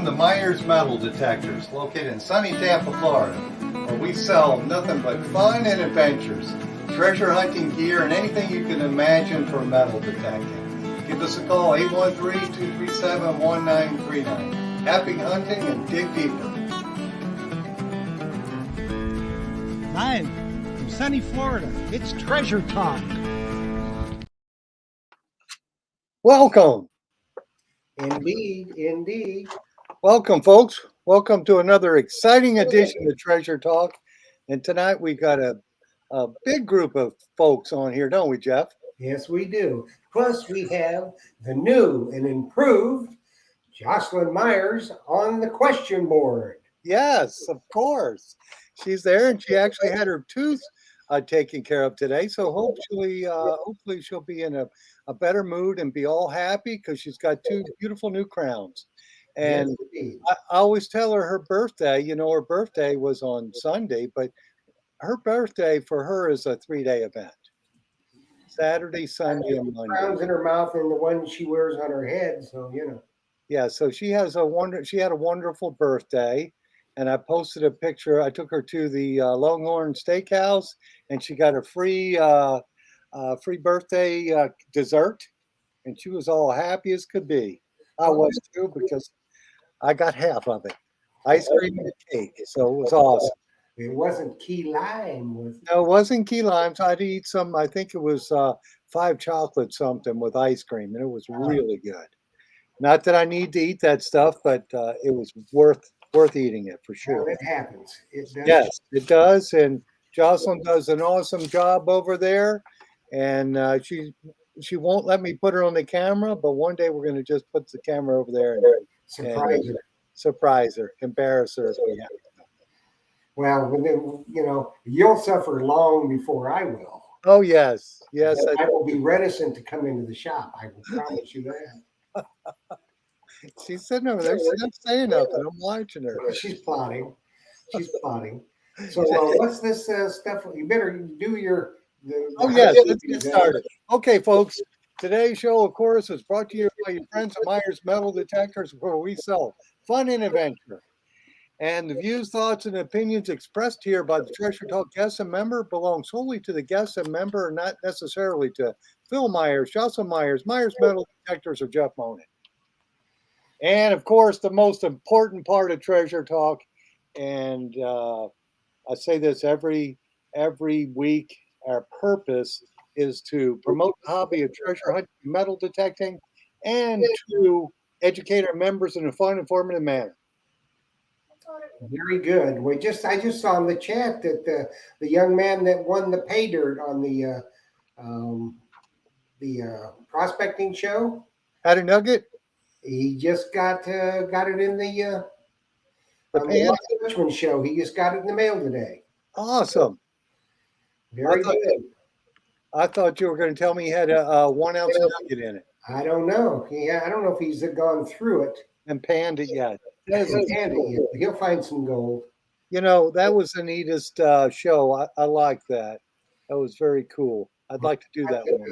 the Myers Metal Detectors, located in sunny Tampa, Florida, where we sell nothing but fun and adventures, treasure hunting gear, and anything you can imagine for metal detecting. Give us a call, 813-237-1939. Happy hunting and dig deeper. Live from sunny Florida, it's Treasure Talk. Welcome. Indeed. Welcome, folks. Welcome to another exciting edition of Treasure Talk. And tonight we got a big group of folks on here, don't we, Jeff? Yes, we do. Plus, we have the new and improved Jocelyn Myers on the question board. Yes, of course. She's there, and she actually had her tooth taken care of today. So hopefully she'll be in a better mood and be all happy because she's got two beautiful new crowns. And Yes, I always tell her birthday, her birthday was on Sunday, but her birthday for her is a 3-day event. Saturday, Sunday, and Monday. Crowns in her mouth and the one she wears on her head, so Yeah, so she had a wonderful birthday, and I posted a picture. I took her to the Longhorn Steakhouse, and she got a free birthday dessert, and she was all happy as could be. I was too, because I got half of it, ice cream and cake, so it was awesome. It wasn't key lime, was it? No, it wasn't key lime. So I had to eat some. I think it was 5 chocolate something with ice cream, and it was really good. Not that I need to eat that stuff, but it was worth eating it for sure. Well, it happens. It does. Yes, it does. And Jocelyn does an awesome job over there, and she won't let me put her on the camera, but one day we're going to just put the camera over there and surprise her, embarrass her if we have to. Well, you'll suffer long before I will. Oh yes. I will be reticent to come into the shop. I will promise you that. She's sitting over there. She's not saying nothing. I'm watching her. She's plotting. So what's this stuff? You better do your. Yes, let's get started. Okay, folks. Today's show, of course, is brought to you by your friends at Myers Metal Detectors, where we sell fun and adventure. And the views, thoughts, and opinions expressed here by the Treasure Talk guest and member belong solely to the guest and member, and not necessarily to Phil Myers, Jocelyn Myers, Myers Metal Detectors, or Jeff Monin. And of course, the most important part of Treasure Talk, and I say this every week, our purpose is to promote the hobby of treasure hunting, metal detecting, and to educate our members in a fun, informative manner. Very good. I just saw in the chat that the young man that won the pay dirt on the prospecting show Had a nugget? he just got it in the Richmond show. He just got it in the mail today. Awesome. Very good. I thought you were going to tell me he had a 1 ounce nugget in it. I don't know. I don't know if he's gone through it And panned it yet. He'll find some gold. That was the neatest show. I like that. That was very cool. I'd like to do that one.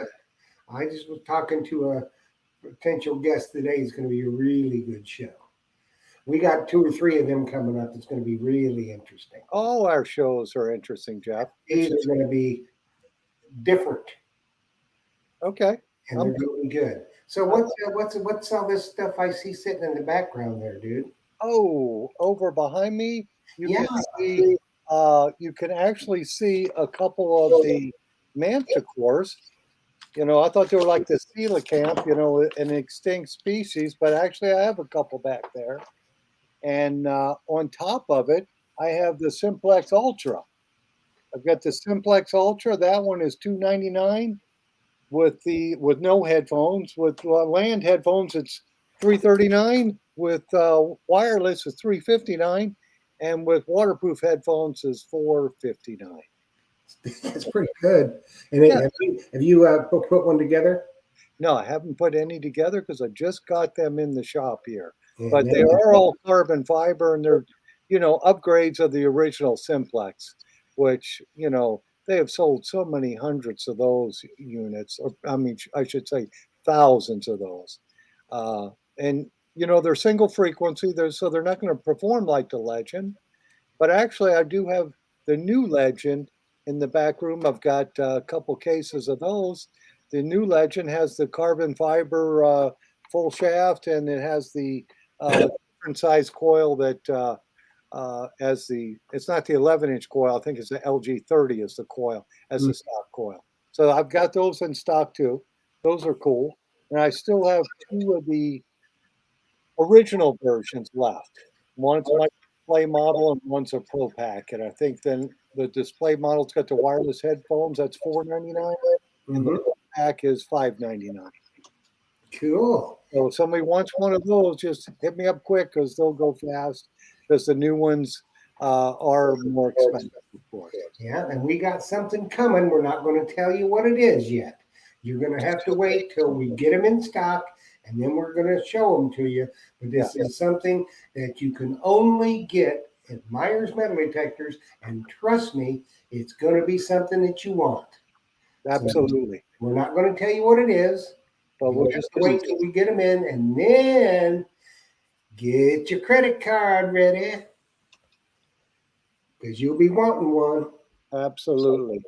I just was talking to a potential guest today. It's going to be a really good show. We got 2 or 3 of them coming up. It's going to be really interesting. All our shows are interesting, Jeff. These are going to be different. Okay. And they're going to be good. So what's all this stuff I see sitting in the background there, dude? Oh, over behind me, you can see. You can actually see a couple of the manticores. I thought they were like the coelacanth, an extinct species, but actually I have a couple back there. And on top of it, I have the Simplex Ultra. I've got the Simplex Ultra. That one is $299 with no headphones. With land headphones, it's $339. With wireless, it's $359, and with waterproof headphones is $459. That's pretty good. And have you put one together? No, I haven't put any together because I just got them in the shop here. Yeah, but they are all carbon fiber, and they're, upgrades of the original Simplex, which, they have sold so many hundreds of those units, or I should say thousands of those. And they're single frequency, so they're not going to perform like the Legend. But actually, I do have the new Legend in the back room. I've got a couple cases of those. The new Legend has the carbon fiber full shaft, and it has the different size coil that it's not the 11-inch coil. I think it's the LG30 is the coil as the stock coil. So I've got those in stock too. Those are cool. And I still have two of the original versions left. One's my display model and one's a Pro Pack. And I think then the display model's got the wireless headphones. That's $4.99, and the Pro Pack is $5.99. Cool. So if somebody wants one of those, just hit me up quick because they'll go fast. Because the new ones are more expensive, of course. Yeah, and we got something coming. We're not going to tell you what it is yet. You're going to have to wait till we get them in stock, and then we're going to show them to you. But this is something that you can only get at Myers Metal Detectors, and trust me, it's going to be something that you want. Absolutely. So we're not going to tell you what it is, but we'll just wait till we get them in, and then get your credit card ready because you'll be wanting one. Absolutely.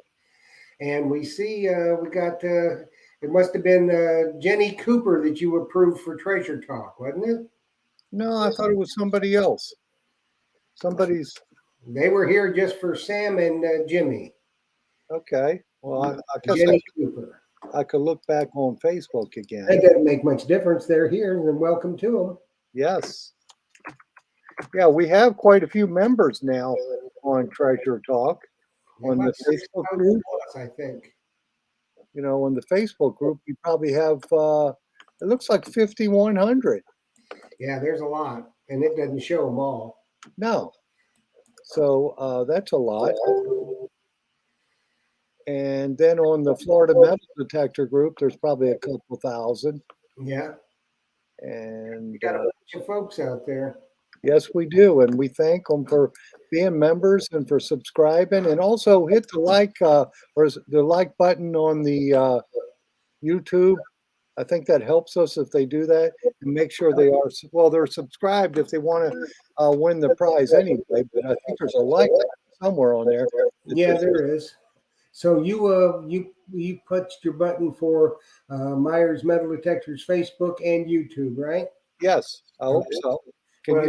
And we see we got, it must have been Jenny Cooper that you approved for Treasure Talk, wasn't it? No, I thought it was somebody else. They were here just for Sam and Jimmy. Okay. Well, I guess Jenny Cooper. I could look back on Facebook again. That doesn't make much difference. They're here, and welcome to them. Yes. Yeah, we have quite a few members now on Treasure Talk on the Facebook group. I think. On the Facebook group, we probably have, it looks like 5,100. Yeah, there's a lot, and it doesn't show them all. No. So that's a lot. And then on the Florida Metal Detector group, there's probably a couple thousand. Yeah. And we got a bunch of folks out there. Yes, we do. And we thank them for being members and for subscribing. And also hit the like or the like button on the YouTube. I think that helps us if they do that, and make sure they're subscribed if they want to win the prize anyway. But I think there's a like somewhere on there. Yeah, there is. So you punched your button for Myers Metal Detectors Facebook and YouTube, right? Yes, I hope so. Well,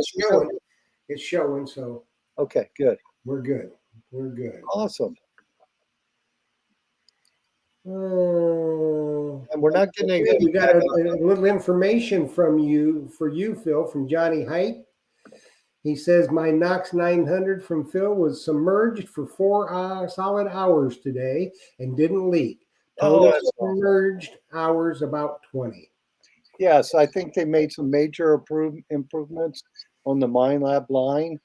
it's showing. So okay, good. We're good. Awesome. And we're not getting any. We got a little information for you, Phil, from Johnny Height. He says my Knox 900 from Phil was submerged for 4 solid hours today and didn't leak. Total submerged hours about 20. Yes, I think they made some major improvements on the MineLab line.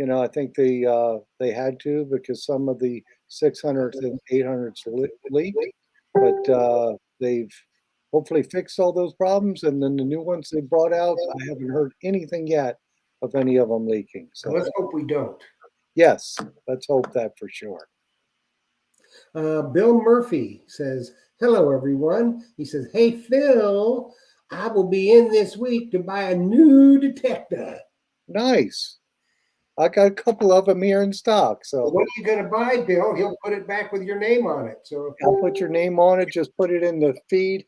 I think they had to, because some of the 600s and 800s leaked, but they've hopefully fixed all those problems. And then the new ones they brought out, I haven't heard anything yet of any of them leaking. So let's hope we don't. Yes, let's hope that for sure. Bill Murphy says, hello, everyone. He says, hey, Phil, I will be in this week to buy a new detector. Nice. I got a couple of them here in stock. So what are you going to buy, Bill? He'll put it back with your name on it. So I'll put your name on it. Just put it in the feed.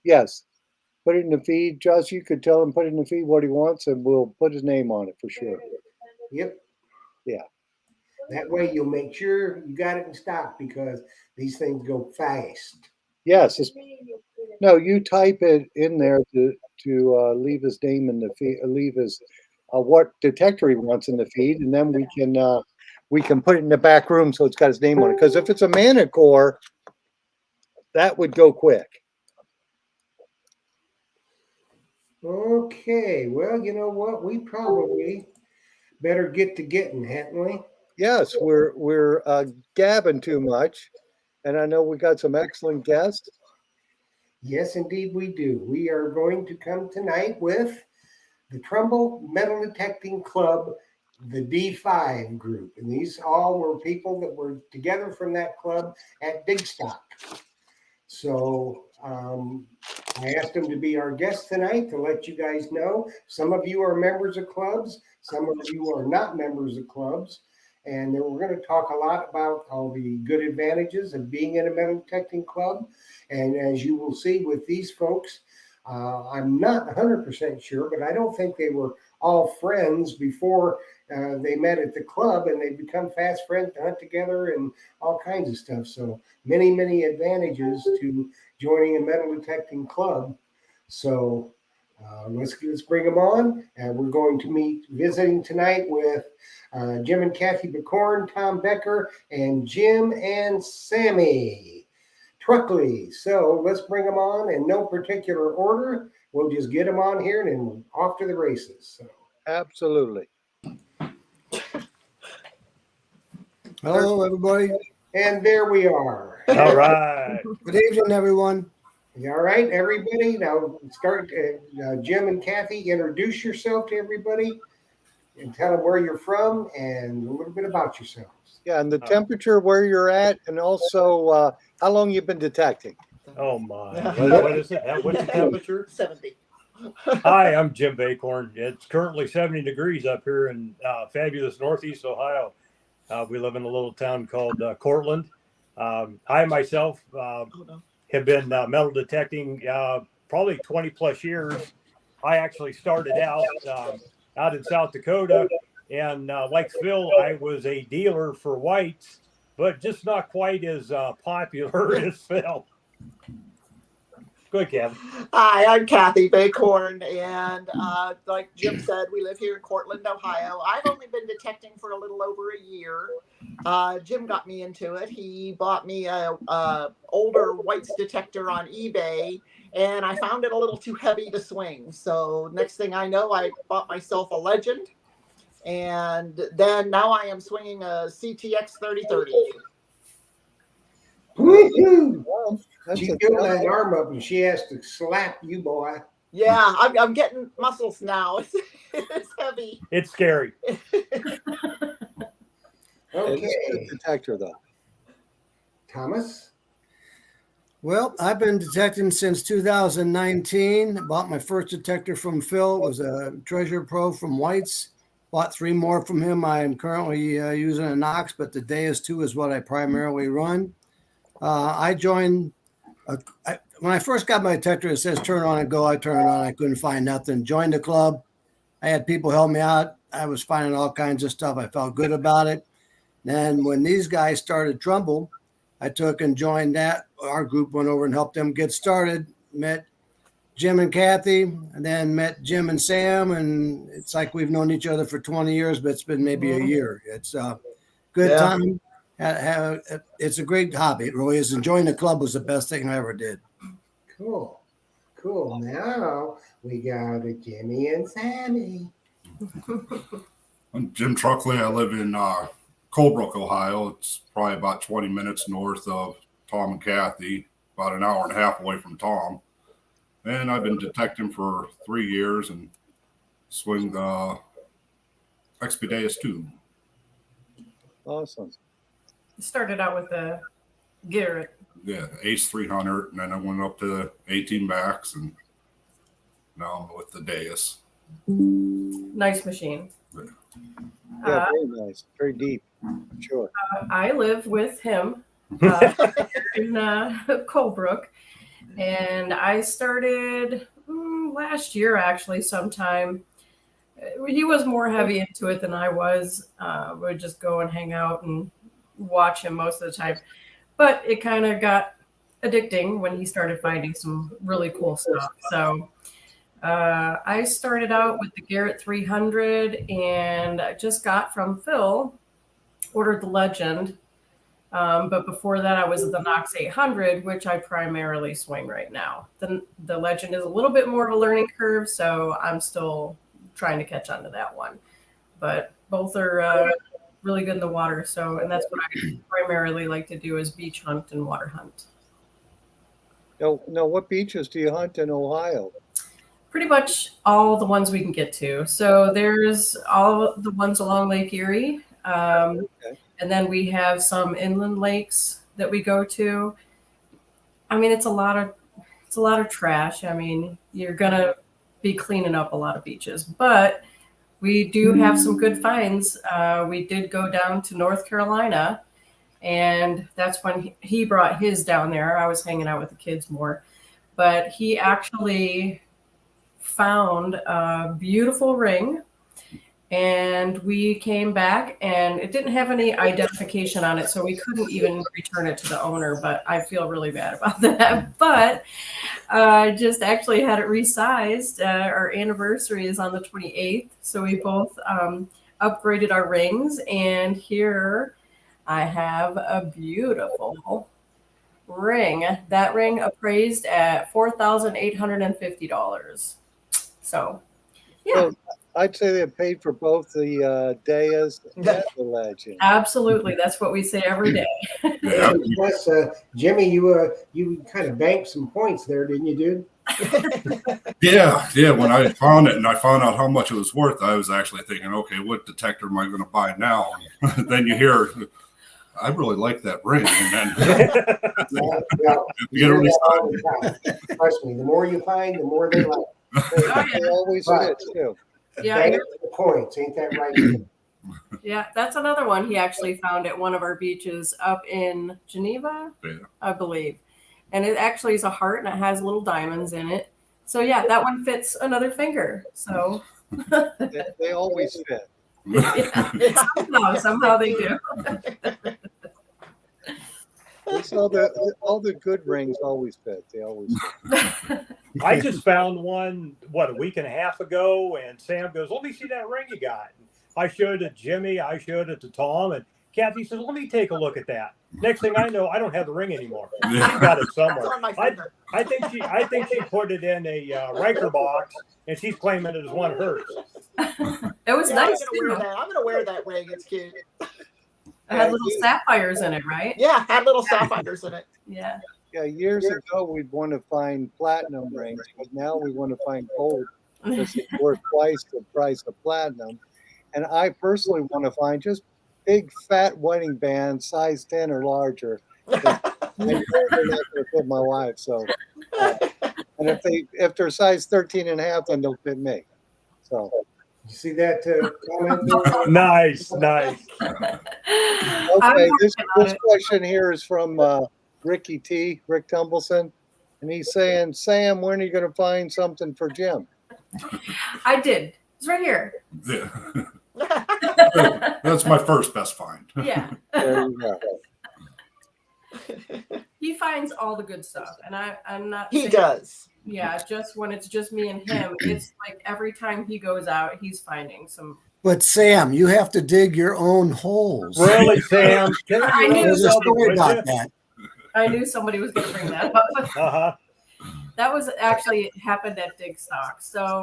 Yes. Put it in the feed. Josh, you could tell him put it in the feed what he wants, and we'll put his name on it for sure. Yep. Yeah. That way you'll make sure you got it in stock, because these things go fast. Yes. No, you type it in there to leave his name in the feed, leave his what detector he wants in the feed, and then we can put it in the back room so it's got his name on it. Because if it's a Manicore, that would go quick. Okay, well, you know what? We probably better get to getting, hadn't we? Yes, we're gabbing too much, and I know we got some excellent guests. Yes, indeed we do. We are going to come tonight with the Trumbull Metal Detecting Club, the D5 group. And these all were people that were together from that club at Big Stock. So I asked him to be our guest tonight to let you guys know. Some of you are members of clubs, some of you are not members of clubs. And then we're going to talk a lot about all the good advantages of being in a metal detecting club. And as you will see with these folks, I'm not 100% sure, but I don't think they were all friends before they met at the club, and they become fast friends to hunt together and all kinds of stuff. So many, many advantages to joining a metal detecting club. So let's bring them on. We're going to meet visiting tonight with Jim and Kathy Bicorn, Tom Becker, and Jim and Sammy Truckley. So let's bring them on in no particular order. We'll just get them on here and then off to the races. So. Absolutely. Hello, everybody. And there we are. All right. Good evening, everyone. All right, everybody. Now start. Jim and Kathy, introduce yourself to everybody and tell them where you're from and a little bit about yourselves. Yeah, and the temperature where you're at, and also how long you've been detecting. Oh my. What is it? What's the temperature? 70. Hi, I'm Jim Bacorn. It's currently 70 degrees up here in fabulous Northeast Ohio. We live in a little town called Cortland. I myself have been metal detecting probably 20 plus years. I actually started out in South Dakota, and like Phil, I was a dealer for whites, but just not quite as popular as Phil. Go ahead, Kevin. Hi, I'm Kathy Bacorn, and like Jim said, we live here in Cortland, Ohio. I've only been detecting for a little over a year. Jim got me into it. He bought me a older whites detector on eBay, and I found it a little too heavy to swing. So next thing I know, I bought myself a Legend, and then now I am swinging a CTX 3030. Woo-hoo! Well, that's She a- built that arm up and she has to slap you, boy. Yeah, I'm getting muscles now. It's heavy. It's scary. It's a Okay, good detector, though. Thomas. Well, I've been detecting since 2019. Bought my first detector from Phil. It was a Treasure Pro from Whites. Bought 3 more from him. I am currently using a Knox, but the Deus 2 is what I primarily run. I joined, when I first got my detector, it says turn on and go. I turned it on. I couldn't find nothing. Joined the club. I had people help me out. I was finding all kinds of stuff. I felt good about it. Then when these guys started Trumbull, I took and joined that. Our group went over and helped them get started. Met Jim and Kathy, and then met Jim and Sam. And it's like we've known each other for 20 years, but it's been maybe a year. It's a good time. It's a great hobby. It really is. And joining the club was the best thing I ever did. Cool. Now we got a Jimmy and Sammy. I'm Jim Truckley. I live in Colebrook, Ohio. It's probably about 20 minutes north of Tom and Kathy, about an hour and a half away from Tom. And I've been detecting for 3 years and swing the Expedeus tube. Awesome. Started out with the Garrett. Yeah, Ace 300, and then I went up to 18 backs, and now I'm with the Deus. Nice machine. Yeah, very nice. Very deep. Sure. I live with him in Colebrook, and I started last year actually sometime. He was more heavy into it than I was. We'd just go and hang out and watch him most of the time. But it kind of got addicting when he started finding some really cool stuff. So I started out with the Garrett 300, and I just got from Phil, ordered the Legend. But before that, I was at the Knox 800, which I primarily swing right now. The Legend is a little bit more of a learning curve, so I'm still trying to catch on to that one. But both are really good in the water. And that's what I primarily like to do is beach hunt and water hunt. No, what beaches do you hunt in Ohio? Pretty much all the ones we can get to. So there's all the ones along Lake Erie. Okay. And then we have some inland lakes that we go to. I mean, it's a lot of trash. I mean, you're gonna be cleaning up a lot of beaches, but we do have some good finds. We did go down to North Carolina, and that's when he brought his down there. I was hanging out with the kids more, but he actually found a beautiful ring, and we came back and it didn't have any identification on it, so we couldn't even return it to the owner, but I feel really bad about that. But just actually had it resized. Our anniversary is on the 28th, so we both upgraded our rings, and here I have a beautiful ring. That ring appraised at $4,850. So, yeah. Well, I'd say they paid for both the Deas and the Legend. Absolutely. That's what we say every day. Yeah. Plus, Jimmy, you kind of banked some points there, didn't you, dude? Yeah. When I found it and I found out how much it was worth, I was actually thinking, okay, what detector am I going to buy now? And then you hear, I really like that ring. And then You hear that all the time. Trust me, the more you find, the more they like. They always fit too. Yeah. Bank the points, ain't that right? Yeah, that's another one he actually found at one of our beaches up in Geneva, Yeah. I believe. And it actually is a heart and it has little diamonds in it. So yeah, that one fits another finger. So They always fit. yeah, somehow they do. It's all the good rings always fit. They always fit. I just found one, a week and a half ago, and Sam goes, "Let me see that ring you got." And I showed it to Jimmy, I showed it to Tom, and Kathy says, "Let me take a look at that." Next thing I know, I don't have the ring anymore. She got it somewhere. It's on my finger. I think she put it in a Riker box, and she's claiming it as one of hers. It was Yeah, nice. I'm gonna wear that ring. It's cute. It had little sapphires in it, right? Yeah, had little sapphires in it. Yeah. Yeah, years ago we'd want to find platinum rings, but now we want to find gold because it's worth twice the price of platinum. And I personally want to find just big fat wedding bands, size 10 or larger. I know they're not going to fit my wife, so and if they're size 13 and a half, then they'll fit me. So You see that comment there? Nice. okay, this question here is from Rick Tumbleson, and he's saying, "Sam, when are you going to find something for Jim?" I did. It's right here. Yeah. That's my first best find. Yeah. There you go. He finds all the good stuff, and I'm not. He saying, does. Yeah, just when it's just me and him, it's like every time he goes out, he's finding some. But Sam, you have to dig your own holes. Really, Sam? I knew There's a story about that. I knew somebody was going to bring that up. Uh-huh. That was actually happened at Dig Stock. So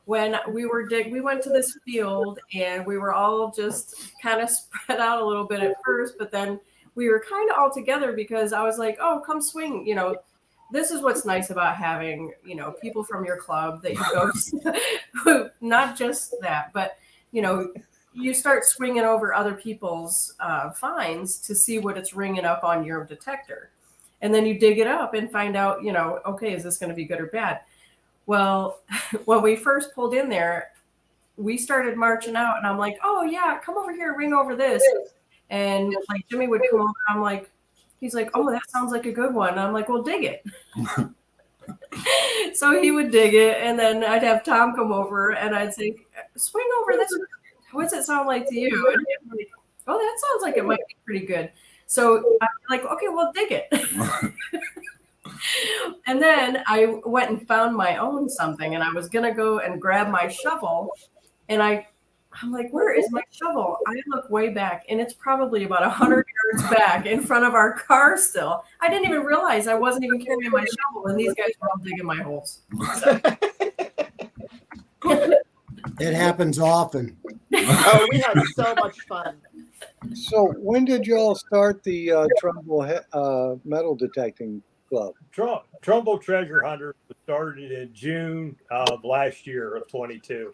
when we went to this field and we were all just kind of spread out a little bit at first, but then we were kind of all together because I was like, "Oh, come swing." You know, this is what's nice about having, people from your club that you go, not just that, but, you start swinging over other people's finds to see what it's ringing up on your detector. And then you dig it up and find out, okay, is this going to be good or bad? Well, when we first pulled in there, we started marching out and I'm like, "Oh yeah, come over here, ring over this." And like Jimmy would come over, I'm like, he's like, "Oh, that sounds like a good one." And I'm like, "Well, dig it." So he would dig it, and then I'd have Tom come over and I'd say, "Swing over this. What's it sound like to you?" And he'd be like, "Oh, that sounds like it might be pretty good." So I'm like, "Okay, well, dig it." And then I went and found my own something, and I was gonna go and grab my shovel, and I'm like, "Where is my shovel?" I look way back, and it's probably about 100 yards back in front of our car still. I didn't even realize I wasn't even carrying my shovel, and these guys were all digging my holes. It happens often. Oh, we had so much fun. So when did y'all start the Trumbull metal detecting club? Trumbull Treasure Hunter started in June of last year of 22.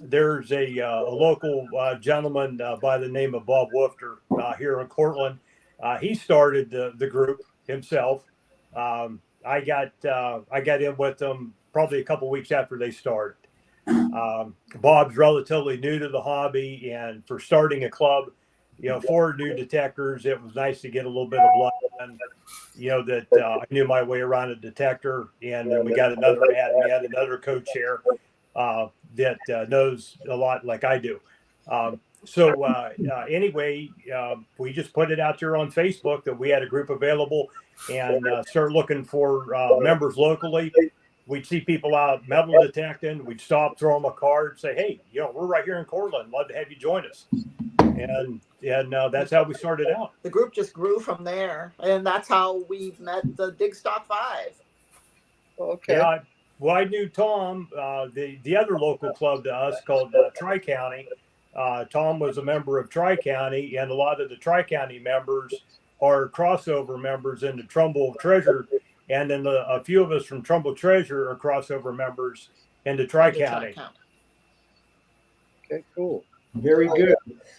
There's a local gentleman by the name of Bob Woofter here in Cortland. He started the group himself. I got in with them probably a couple weeks after they started. Bob's relatively new to the hobby, and for starting a club, for new detectors, it was nice to get a little bit of luck. And that I knew my way around a detector, and then we got another admin, another co-chair that knows a lot like I do. Anyway, we just put it out there on Facebook that we had a group available, and start looking for members locally. We'd see people out metal detecting. We'd stop, throw them a card, say, "Hey, we're right here in Cortland. Love to have you join us." And that's how we started out. The group just grew from there, and that's how we met the Dig Stock 5. Okay. Yeah, well, I knew Tom, the other local club to us called Tri-County. Tom was a member of Tri-County, and a lot of the Tri-County members are crossover members into Trumbull Treasure, and then a few of us from Trumbull Treasure are crossover members into Tri-County. Okay, cool. Very good.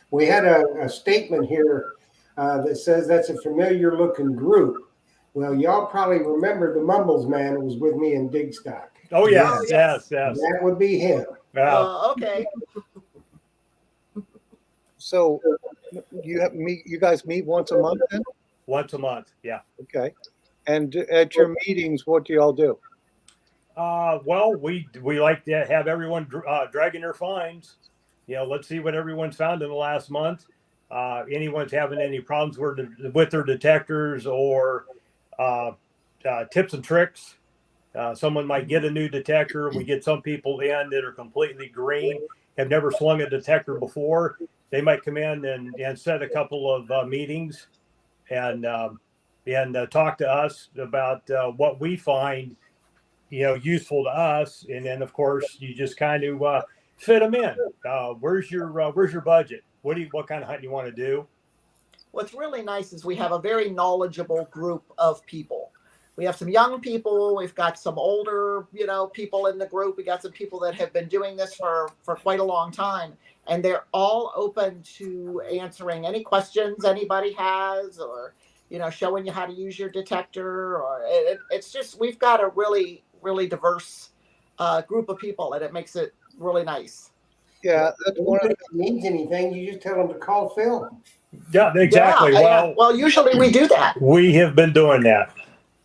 We had a statement here that says that's a familiar looking group. Well, y'all probably remember the Mumbles man who was with me in Dig Stock. Oh, yes. That would be him. Okay. So you guys meet once a month then? Once a month, yeah. Okay. And at your meetings, what do y'all do? Well, we like to have everyone dragging their finds. Let's see what everyone's found in the last month. Anyone's having any problems with their detectors or tips and tricks. Someone might get a new detector. We get some people in that are completely green, have never slung a detector before. They might come in and set a couple of meetings and talk to us about what we find useful to us. And then of course you just kind of fit them in. Where's your budget? What kind of hunt you want to do? What's really nice is we have a very knowledgeable group of people. We have some young people. We've got some older, people in the group. We got some people that have been doing this for quite a long time. And they're all open to answering any questions anybody has, or, showing you how to use your detector. Or it's just, we've got a really, really diverse group of people, and it makes it really nice. Yeah, that's one of If it needs anything, you just tell them to call Phil. Yeah, exactly. Yeah, well, usually we do that. We have been doing that.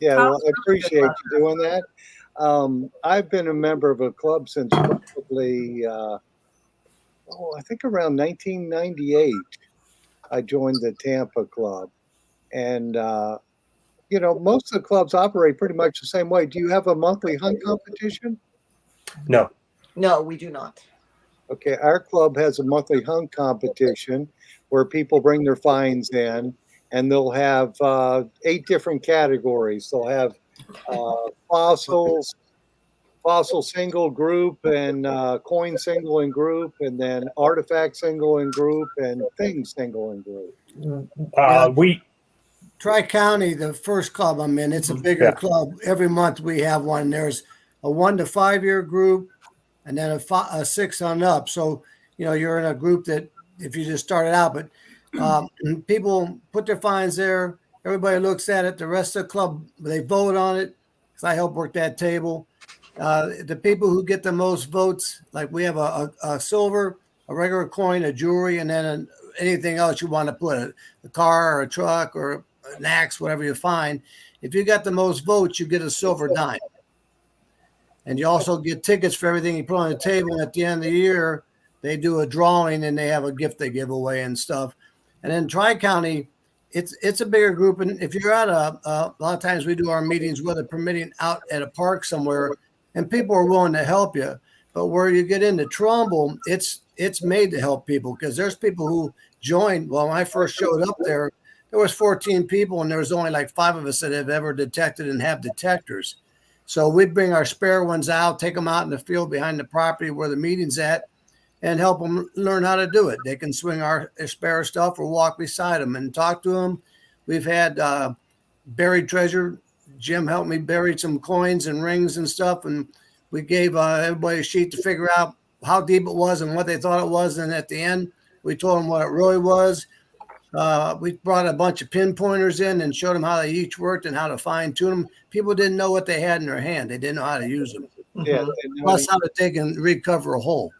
Yeah, well, I appreciate you doing that. I've been a member of a club since probably, I think around 1998. I joined the Tampa Club. And, most of the clubs operate pretty much the same way. Do you have a monthly hunt competition? No. No, we do not. Okay, our club has a monthly hunt competition where people bring their finds in, and they'll have 8 different categories. They'll have fossils, fossil single group, and coin single and group, and then artifact single and group, and things single and group. Tri-County, the first club I'm in, it's a bigger club. Every month we have one. There's a 1 to 5 year group, and then a 6 on up. So, you're in a group that if you just started out, but people put their finds there. Everybody looks at it. The rest of the club, they vote on it because I help work that table. The people who get the most votes, like we have a silver, a regular coin, a jewelry, and then anything else you want to put, a car or a truck or an axe, whatever you find. If you got the most votes, you get a silver dime. And you also get tickets for everything you put on the table. And at the end of the year, they do a drawing and they have a gift they give away and stuff. And then Tri-County, it's a bigger group. And if you're at a lot of times we do our meetings with a permitting out at a park somewhere, and people are willing to help you. But where you get into Trumbull, it's made to help people, because there's people who joined. Well, when I first showed up there was 14 people, and there was only like 5 of us that have ever detected and have detectors. So we bring our spare ones out, take them out in the field behind the property where the meeting's at, and help them learn how to do it. They can swing our spare stuff or walk beside them and talk to them. We've had buried treasure. Jim helped me bury some coins and rings and stuff, and we gave everybody a sheet to figure out how deep it was and what they thought it was. And at the end, we told them what it really was. We brought a bunch of pinpointers in and showed them how they each worked and how to fine tune them. People didn't know what they had in their hand. They didn't know how to use them. Yeah. Mhm. Plus how to take and recover a hole.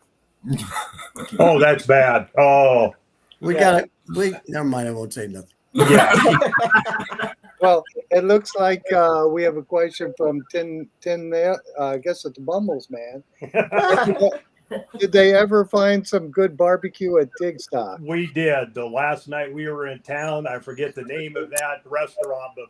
Oh, that's bad. Oh, Never mind. I won't say nothing. yeah. Well, it looks like we have a question from Tin I guess it's Bumbles man. Did they ever find some good barbecue at Digstock? We did. The last night we were in town, I forget the name of that restaurant, but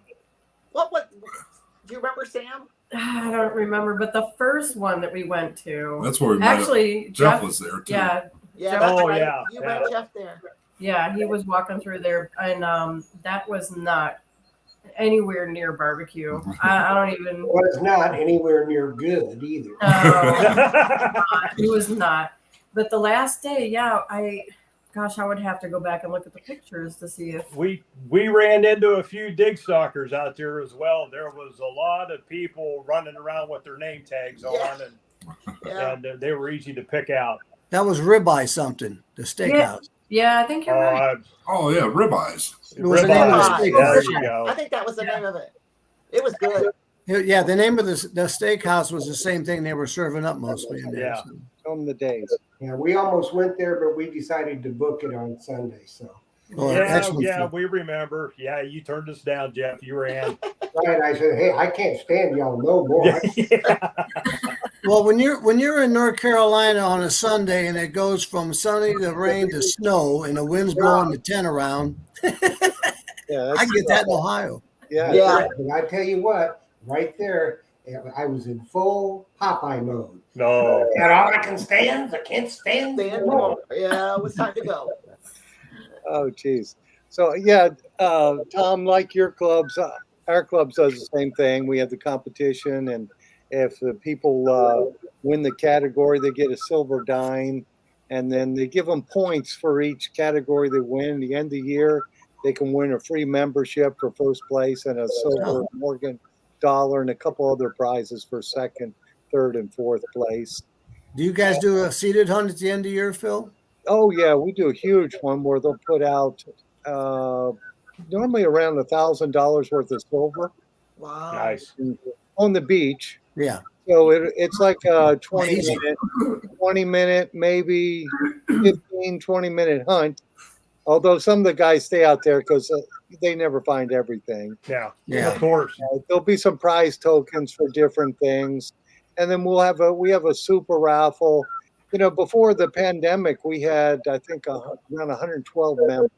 What do you remember, Sam? I don't remember, but the first one that we went to, That's where we met. actually, Jeff was there too. Yeah, Yeah, Jeff- that's Oh, right. yeah, You yeah. met Jeff there. yeah, he was walking through there, and that was not anywhere near barbecue. I don't even. Was not anywhere near good either. No, it was not. But the last day, yeah, I would have to go back and look at the pictures to see if. we ran into a few dig stalkers out there as well. There was a lot of people running around with their name tags on, Yeah. and they were easy to pick out. That was ribeye something, the steakhouse. Yeah, I think you're right. Oh yeah, ribeyes. It was the name of the Ribeye. steakhouse. There you go. I think that was the name of it. It was good. Yeah, the name of the steakhouse was the same thing they were serving up mostly in there. Yeah. So. From the days. Yeah, we almost went there, but we decided to book it on Sunday. So, Oh, Yeah, excellent yeah, food. we remember. Yeah, you turned us down, Jeff. You ran. right, I said, "Hey, I can't stand y'all no more." Yeah. Well, when you're in North Carolina on a Sunday and it goes from sunny to rain to snow and the wind's blowing the tent around, Yeah, I get that in Ohio. Yeah. Yeah. But I tell you what, right there, I was in full Popeye mode. No. And all I can stand, I can't stand Then, no more. yeah, it was time to go. Oh, geez. So yeah, Tom, like your clubs, our clubs does the same thing. We have the competition, and if the people win the category, they get a silver dime, and then they give them points for each category they win. At the end of the year, they can win a free membership for first place and a silver Morgan dollar and a couple other prizes for second, third, and fourth place. Do you guys do a seated hunt at the end of the year, Phil? Oh yeah, we do a huge one where they'll put out normally around $1,000 worth of silver Wow. Nice. on the beach. Yeah. So it's like a 20 Easy. minute, maybe 15, 20-minute hunt. Although some of the guys stay out there because they never find everything. Yeah. Yeah. Of course. There'll be some prize tokens for different things, and then we have a super raffle. You know, before the pandemic, we had I think around 112 members.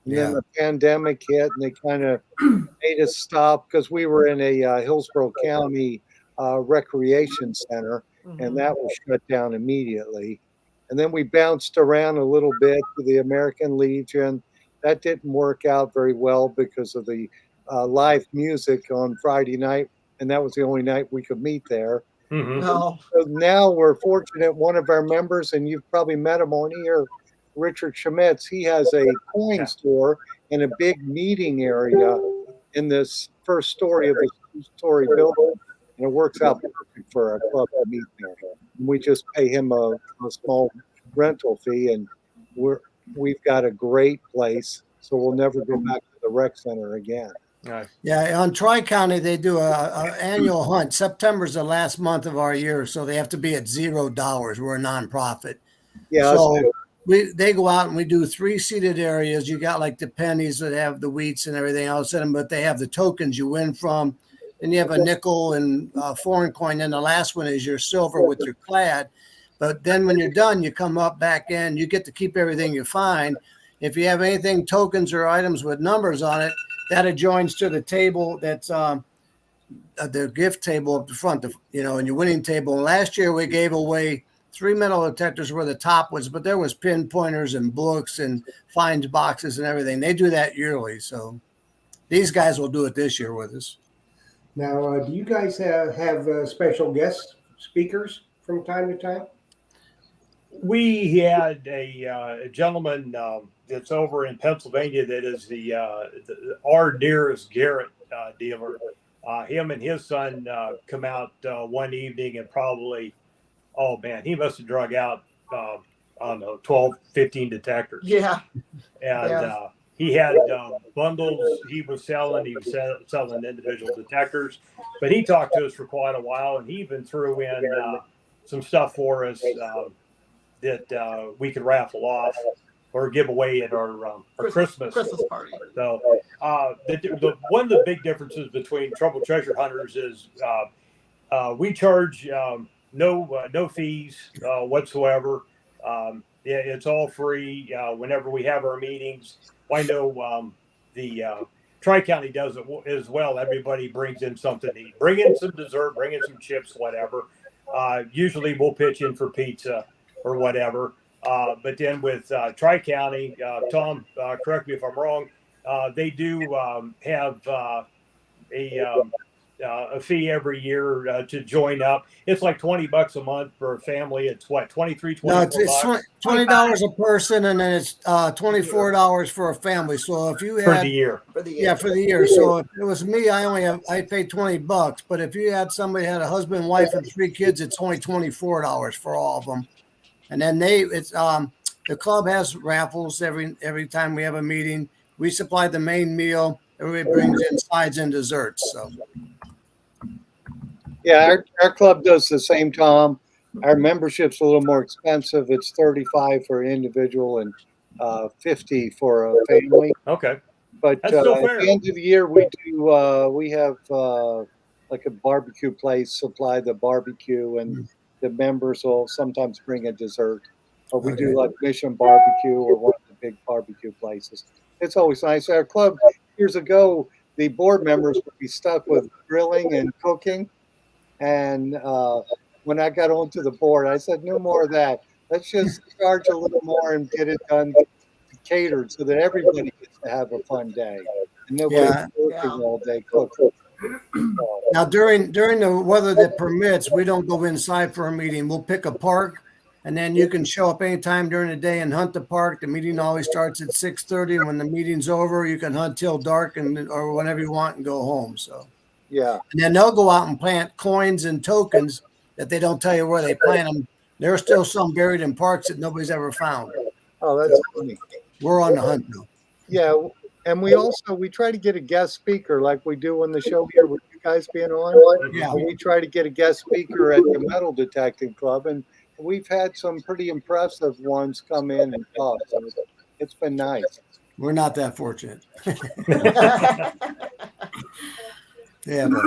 And then the pandemic hit, and they kind of made us stop because we were in a Hillsborough County recreation center, and that was shut down immediately. And then we bounced around a little bit to the American Legion. That didn't work out very well because of the live music on Friday night, and that was the only night we could meet there. Mhm. No. So now we're fortunate. One of our members, and you've probably met him on here, Richard Schmitz, he has a coin store and a big meeting area in this first story of his two-story building. And it works out perfect for our club to meet there. And we just pay him a small rental fee, and we've got a great place. So we'll never go back to the rec center again. Nice. Yeah, on Tri-County, they do a annual hunt. September's the last month of our year, so they have to be at $0. We're a nonprofit. Yeah. So they go out and we do 3 seated areas. You got like the pennies that have the wheats and everything else in them, but they have the tokens you win from. Then you have a nickel and a foreign coin. And the last one is your silver with your clad. But then when you're done, you come up back in. You get to keep everything you find. If you have anything, tokens or items with numbers on it, that adjoins to the table that's the gift table up the front, and your winning table. And last year we gave away 3 metal detectors where the top was, but there was pinpointers and books and finds boxes and everything. They do that yearly. So these guys will do it this year with us. Now, do you guys have special guest speakers from time to time? We had a gentleman that's over in Pennsylvania that is our nearest Garrett dealer. Him and his son come out one evening and probably, oh man, he must have drug out, I don't know, 12, 15 detectors. Yeah. And he had bundles he was selling. He was selling individual detectors, but he talked to us for quite a while, and he even threw in some stuff for us that we could raffle off or give away at our Christmas party. So the one of the big differences between Trumbull treasure hunters is we charge no fees whatsoever. It's all free whenever we have our meetings. I know the Tri-County does it as well. Everybody brings in something to eat. Bring in some dessert, bring in some chips, whatever. Usually we'll pitch in for pizza or whatever. But then with Tri-County, Tom, correct me if I'm wrong, they do have a fee every year to join up. It's like $20 a month for a family. It's what, 24 No, it's bucks $20 a person, and then it's $24 for a family. So if you for had the year. For the year. yeah, for the year. So if it was me, I paid $20. But if you had somebody had a husband, wife, and 3 kids, it's only $24 for all of them. And then the club has raffles every time we have a meeting. We supply the main meal. Everybody brings in sides and desserts. So Yeah, our club does the same, Tom. Our membership's a little more expensive. It's 35 for an individual and 50 for a family. Okay. But That's still at fair. the end of the year, we have like a barbecue place supply the barbecue, and the members will sometimes bring a dessert. Or we do like Mission Barbecue or one of the big barbecue places. It's always nice. Our club years ago, the board members would be stuck with grilling and cooking. And when I got onto the board, I said, no more of that. Let's just charge a little more and get it done catered so that everybody gets to have a fun day. And nobody's working all day cooking. now during the weather that permits, we don't go inside for a meeting. We'll pick a park, and then you can show up anytime during the day and hunt the park. The meeting always starts at 6:30, and when the meeting's over, you can hunt till dark or whenever you want and go home. So yeah, and then they'll go out and plant coins and tokens that they don't tell you where they plant them. There are still some buried in parks that nobody's ever found. oh, that's funny. We're on the hunt now. Yeah, and we try to get a guest speaker like we do on the show here with you guys being on. Yeah. We try to get a guest speaker at the Metal Detecting Club, and we've had some pretty impressive ones come in and talk. So it's been nice. We're not that fortunate. Yeah, but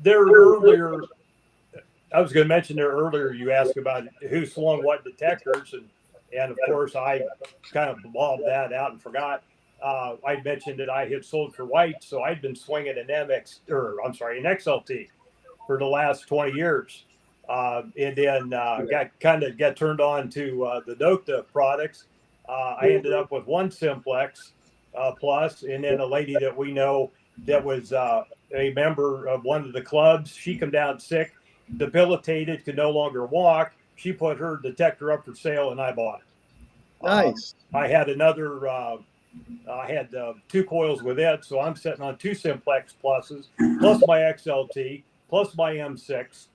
There earlier, I was going to mention there earlier, you asked about who swung what detectors, and of course I kind of blobbed that out and forgot. I mentioned that I had sold for white, so I'd been swinging an XLT for the last 20 years, and then got turned on to the Nocta products. I ended up with one Simplex Plus, and then a lady that we know that was a member of one of the clubs. She come down sick, debilitated, could no longer walk. She put her detector up for sale, and I bought it. Nice. I had another. I had 2 coils with it, so I'm sitting on 2 Simplex Pluses, plus my XLT, plus my M6,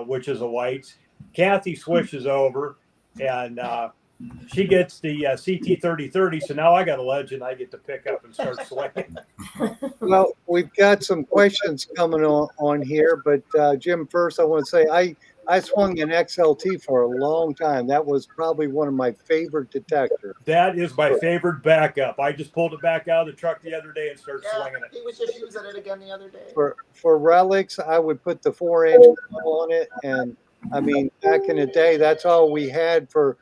which is a white. Kathy switches over, and she gets the CT 3030. So now I got a legend I get to pick up and start swinging. Well, we've got some questions coming on here, but Jim, first I want to say I swung an XLT for a long time. That was probably one of my favorite detectors. That is my favorite backup. I just pulled it back out of the truck the other day and started swinging it. He was just using it again the other day. For relics, I would put the 4-inch on it, and I mean, back in the day, that's all we had for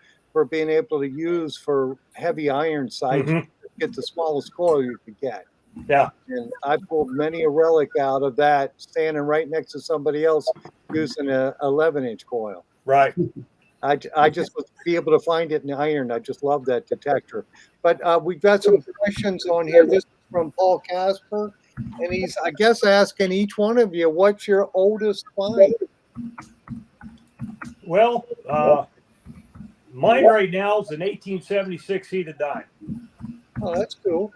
being able to use for heavy iron sights. Mhm. Get the smallest coil you could get. Yeah. And I pulled many a relic out of that, standing right next to somebody else using a 11-inch coil. Right. I just would be able to find it in the iron. I just love that detector. But we've got some questions on here. This is from Paul Casper, and he's, I guess, asking each one of you, what's your oldest find? Well, mine right now is an 1876 heated dime. Oh, that's cool.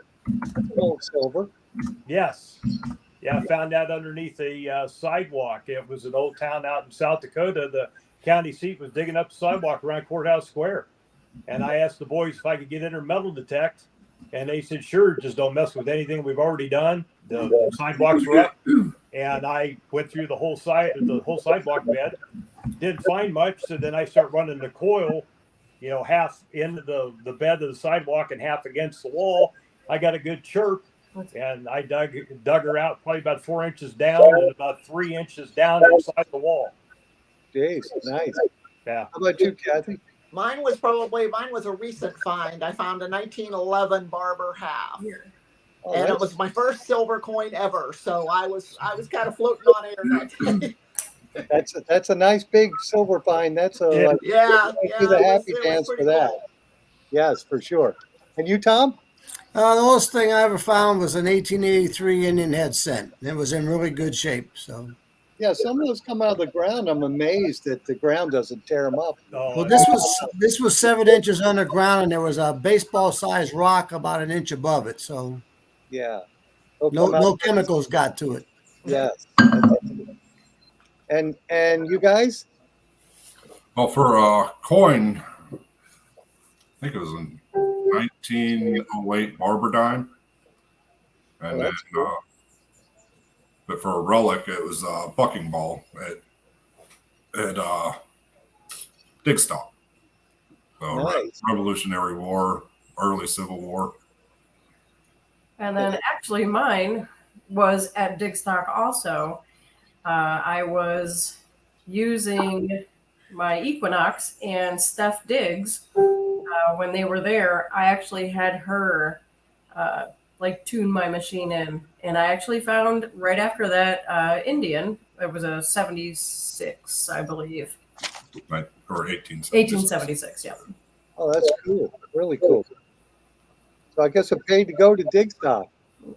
Gold silver. Yes. Yeah, I found that underneath a sidewalk. It was an old town out in South Dakota. The county seat was digging up the sidewalk around Courthouse Square. And I asked the boys if I could get in there metal detect, and they said, sure, just don't mess with anything we've already done. The sidewalks were up, and I went through the whole sidewalk bed, didn't find much. So then I start running the coil, half into the bed of the sidewalk and half against the wall. I got a good chirp, and I dug her out probably about 4 inches down and about 3 inches down inside the wall. Jeez, nice. Yeah. How about you, Kathy? Mine was a recent find. I found a 1911 Barber half. Oh, And it was my first silver coin ever. So I was kind of floating on air that day. That's a nice big silver find. That's a Yeah. do the happy it was dance for pretty that. cool. Yes, for sure. And you, Tom? The oldest thing I ever found was an 1883 Indian head cent. It was in really good shape. So, Yeah, some of those come out of the ground. I'm amazed that the ground doesn't tear them up. well, this was 7 inches underground, and there was a baseball-sized rock about an inch above it. So, Yeah. no chemicals got to it. Yes. And you guys? Well, for a coin, I think it was in 1908 Barber dime. And then, but for a relic, it was a bucking ball at Dig Stop. So Nice. Revolutionary War, early Civil War. And then actually mine was at Digstock also. I was using my Equinox and Steph Diggs when they were there. I actually had her tune my machine in, and I actually found right after that Indian. It was a 76, I believe. Right, or 1876. 1876, yeah. Oh, that's cool. Really cool. So I guess it paid to go to Dig Stop.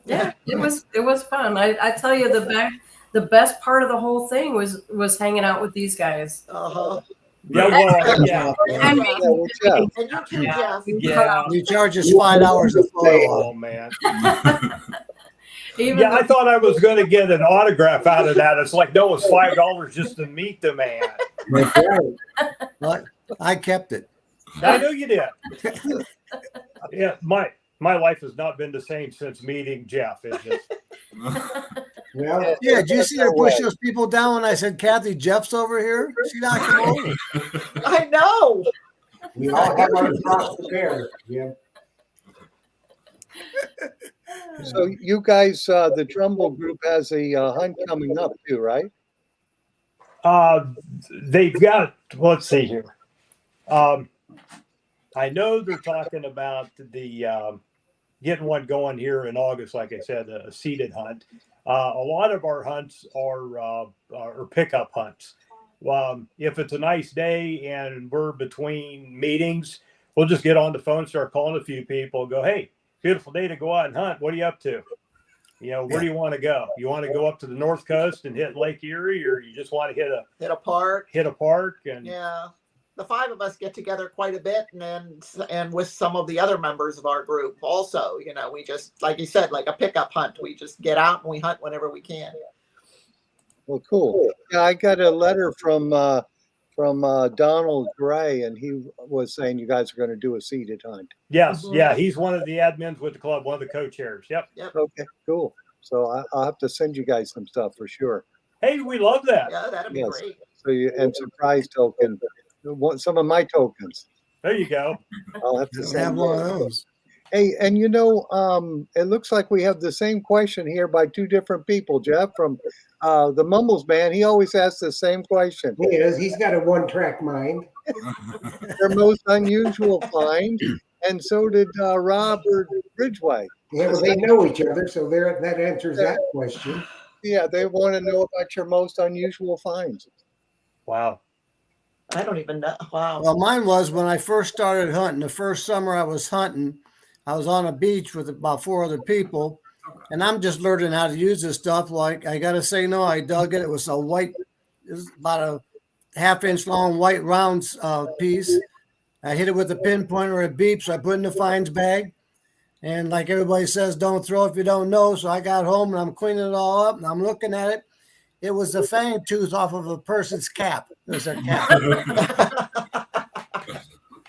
Yeah, it was fun. I tell you, the best part of the whole thing was hanging out with these guys. Uh-huh. Yeah, well, yeah. And Yeah, well, Jeff. And you too, Jeff. Yeah. You charge us $5 a photo. Oh, man. even Yeah, I though- thought I was going to get an autograph out of that. It's like, no, it's $5 just to meet the man. That's right. But I kept it. I know you did. Yeah, my life has not been the same since meeting Jeff. It's just, Well, Yeah, did you see her push those people down when I said, Kathy, Jeff's over here? She knocked him over. I know. we all have our cross to bear. Yeah. So you guys, the Trumbull group has a hunt coming up too, right? they've got, let's see here. I know they're talking about the getting one going here in August, like I said, a seeded hunt. A lot of our hunts are pickup hunts. If it's a nice day and we're between meetings, we'll just get on the phone, start calling a few people, go, hey, beautiful day to go out and hunt. What are you up to? Where do you want to go? You want to go up to the North Coast and hit Lake Erie, or you just want to hit a park? And Yeah. The five of us get together quite a bit, and with some of the other members of our group also, we just, like you said, like a pickup hunt. We just get out and we hunt whenever we can. Well, cool. Yeah, I got a letter from Donald Gray, and he was saying you guys are going to do a seeded hunt. yes, yeah, he's one of the admins with the club, one of the co-chairs. Yep. Okay, cool. So I'll have to send you guys some stuff for sure. Hey, we love that. Yeah, that'd be Yes. great. So and surprise token. Want some of my tokens? There you go. I'll have to Have send one you. of those. Hey, and it looks like we have the same question here by two different people. Jeff from the Mumbles Man, he always asks the same question. He is. He's got a one-track mind. Their most unusual find, and so did Robert Ridgway. Yeah, well, they know each other, so that answers that question. Yeah, they want to know about your most unusual finds. Wow. I don't even know. Wow. Well, mine was when I first started hunting. The first summer I was hunting, I was on a beach with about 4 other people, and I'm just learning how to use this stuff. Like, I got to say, no, I dug it. It was it was about a half-inch long white round piece. I hit it with a pinpointer, it beeps. So I put it in the finds bag. And like everybody says, don't throw if you don't know. So I got home and I'm cleaning it all up and I'm looking at it. It was the fang tooth off of a person's cap. It was their cap.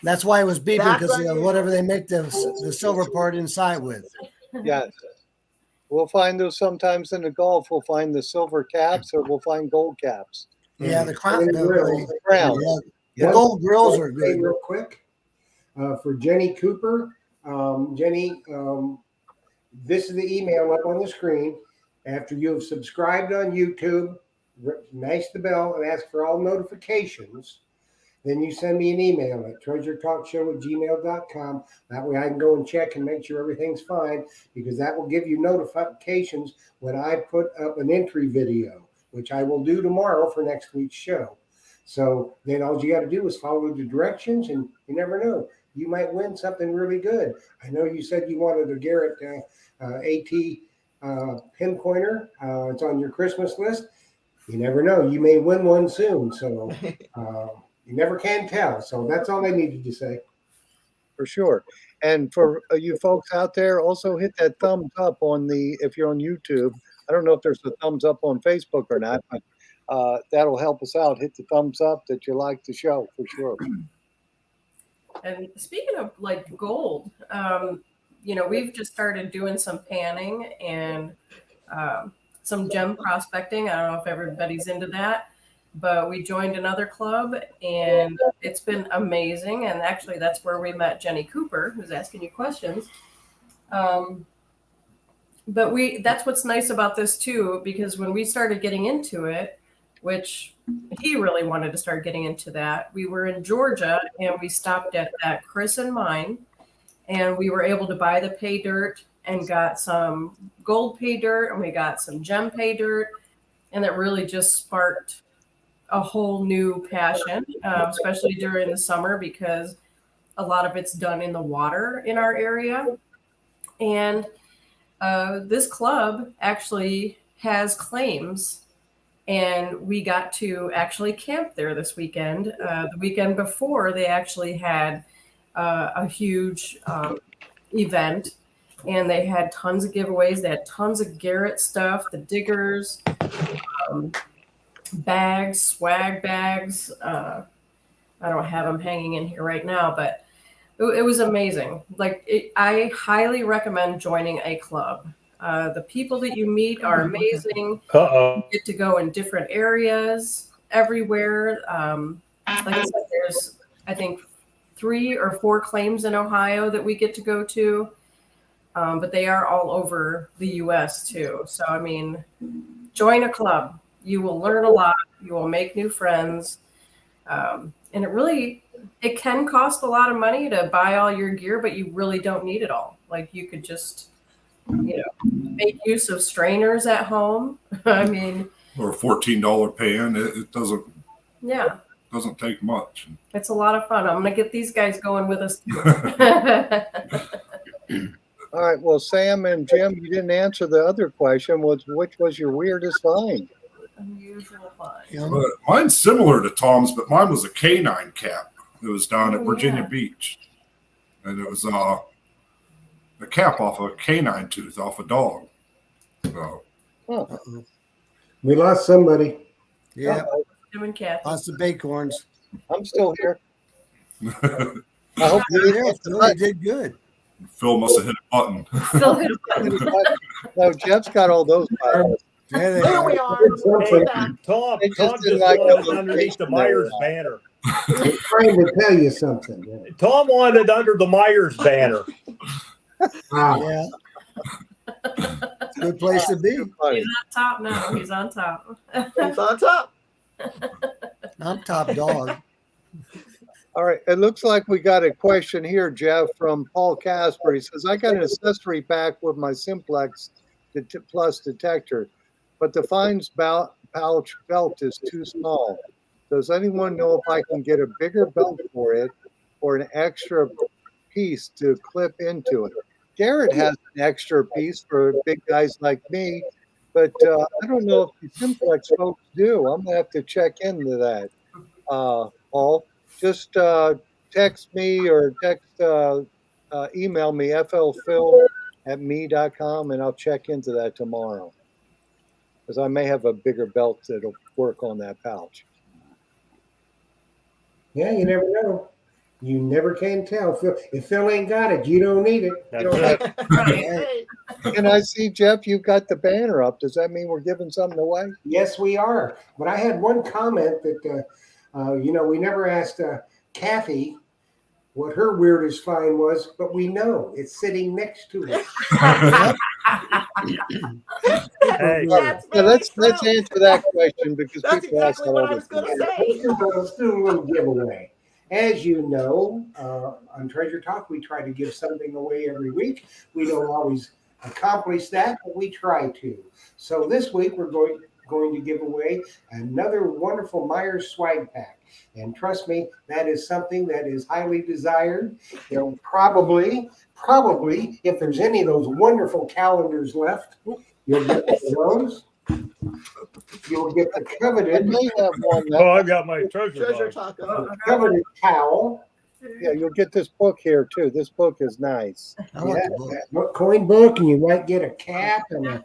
That's why it was beeping, That's because unusual. whatever they make the silver part inside with. Yes. We'll find those sometimes in the Gulf. We'll find the silver caps or we'll find gold caps. Yeah, the crown, And grills. the Crown. the gold grills are Say good. real quick, for Jenny Cooper, Jenny, this is the email up on the screen. After you have subscribed on YouTube, mash the bell and ask for all notifications. Then you send me an email at treasuretalkshow@gmail.com. That way I can go and check and make sure everything's fine, because that will give you notifications when I put up an entry video, which I will do tomorrow for next week's show. So then all you got to do is follow the directions, and you never know. You might win something really good. I know you said you wanted a Garrett AT pinpointer. It's on your Christmas list. You never know. You may win one soon. So you never can tell. So that's all I needed to say. For sure. And for you folks out there, also hit that thumbs up on if you're on YouTube. I don't know if there's a thumbs up on Facebook or not, but that'll help us out. Hit the thumbs up that you like the show for sure. And speaking of like gold, we've just started doing some panning and some gem prospecting. I don't know if everybody's into that, but we joined another club and it's been amazing. And actually, that's where we met Jenny Cooper, who's asking you questions. But that's what's nice about this too, because when we started getting into it, which he really wanted to start getting into that, we were in Georgia and we stopped at that Chris and Mine, and we were able to buy the pay dirt and got some gold pay dirt and we got some gem pay dirt, and that really just sparked a whole new passion, especially during the summer, because a lot of it's done in the water in our area. And this club actually has claims, and we got to actually camp there this weekend. The weekend before, they actually had a huge event, and they had tons of giveaways. They had tons of Garrett stuff, the diggers, bags, swag bags. I don't have them hanging in here right now, but it was amazing. I highly recommend joining a club. The people that you meet are amazing. You get to go in different areas everywhere. Like I said, there's, I think, 3 or 4 claims in Ohio that we get to go to, but they are all over the U.S. too. So, I mean, join a club. You will learn a lot. You will make new friends. And it can cost a lot of money to buy all your gear, but you really don't need it all. Like, you could just, make use of strainers at home. I mean, Or a $14 pan. It doesn't take much. It's a lot of fun. I'm going to get these guys going with us too. All right. Well, Sam and Jim, you didn't answer the other question. Which was your weirdest find? Unusual find. But mine's similar to Tom's, but mine was a canine cap. It was down at Virginia Beach. And it was a cap off a canine tooth off a dog. So. We lost somebody. Yeah. Jim and Kathy. Lots of acorns. I'm still here. I hope you did good. Phil must have hit a button. Phil hit a button. No, Jeff's got all those files. There we are. Hey, Tom just wanted underneath the Myers banner. I'm trying to tell you something. Tom wanted under the Myers banner. Yeah. Good place to be. He's on top now. He's on top. He's on top. I'm top dog. All right. It looks like we got a question here, Jeff, from Paul Casper. He says, I got an accessory pack with my Simplex Plus detector, but the fines pouch belt is too small. Does anyone know if I can get a bigger belt for it or an extra piece to clip into it? Garrett has an extra piece for big guys like me, but I don't know if the Simplex folks do. I'm going to have to check into that, Paul. Just text me or email me, flphil@me.com, and I'll check into that tomorrow. Because I may have a bigger belt that'll work on that pouch. Yeah, you never know. You never can tell. If Phil ain't got it, you don't need it. That's don't it. Right. And I see, Jeff, you've got the banner up. Does that mean we're giving something away? Yes, we are. But I had one comment that, we never asked Kathy what her weirdest find was, but we know it's sitting next to it. Hey, That's Yeah, very let's true. answer that question because That's people ask exactly that what all I the was going time. to say. Let's do a little giveaway. As you know, on Treasure Talk, we try to give something away every week. We don't always accomplish that, but we try to. So this week, we're going to give away another wonderful Myers swag pack. And trust me, that is something that is highly desired. There'll probably, if there's any of those wonderful calendars left, you'll get those. You'll get the I coveted may have one oh, now. I've got my treasure Treasure dog. Taco. coveted towel. Yeah, you'll get this book here too. This book is nice. I want Yeah, the book. that book, coin book, and you might get a cap and